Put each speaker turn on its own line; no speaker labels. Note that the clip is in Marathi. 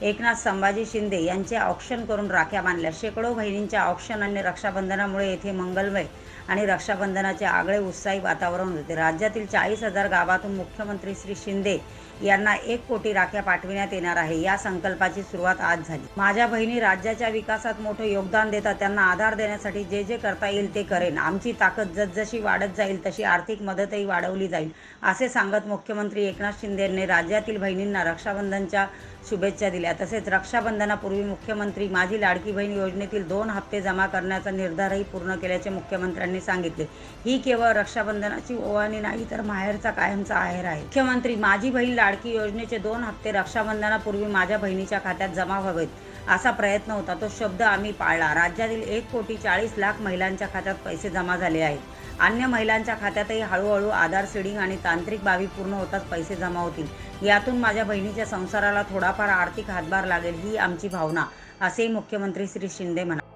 एकनाथ संभाजी शिंदे यांचे औक्षण करून राख्या बांधल्या। शेकडो बहिणींच्या औक्षण आणि रक्षाबंधनामुळे येथे मंगलमय आणि रक्षाबंधनाचे आगळे उत्साही वातावरण होते। राज्यातील 40,000 गावातून मुख्यमंत्री श्री शिंदे यांना 1 कोटी राख्या पाठविण्यात येणार आहे। या संकल्पाची सुरुवात आज झाली। माझ्या बहिणी राज्याच्या विकासात मोठं योगदान देतात, त्यांना आधार देण्यासाठी जे जे करता येईल ते करेन। आमची ताकद जसजशी वाढत जाईल तशी आर्थिक मदतही वाढवली जाईल, असे सांगत मुख्यमंत्री एकनाथ शिंदे यांनी राज्यातील बहिणींना रक्षाबंधनच्या शुभेच्छा दिल्या। तसेच रक्षाबंधनापूर्वी मुख्यमंत्री माझी लाडकी बहीण योजनेतील 2 हप्ते जमा करण्याचा निर्धारही पूर्ण केल्याचे मुख्यमंत्र्यांनी सांगितले। ही केवळ रक्षाबंधनाची ओवाळणी नाही, तर माहेरचा कायमचा आहेर आहे। मुख्यमंत्री माझी बहीण लाडकी योजनेचे 2 हप्ते रक्षाबंधनापूर्वी माझ्या बहिणीच्या खात्यात जमा व्हावेत, असा प्रयत्न होता। तो शब्द आम्ही पाळला। राज्यातील 1,40,00,000 महिलांच्या खात्यात पैसे जमा झाले आहेत। अन्य महिलांच्या खात्यातही हळूहळू आधार सीडिंग आणि तांत्रिक बाबी पूर्ण होताच पैसे जमा होतील। यातून माझ्या बहिणीच्या संसाराला थोडाफार आर्थिक हातभार लागेल, ही आमची भावना, असेही मुख्यमंत्री श्री शिंदे म्हणाले।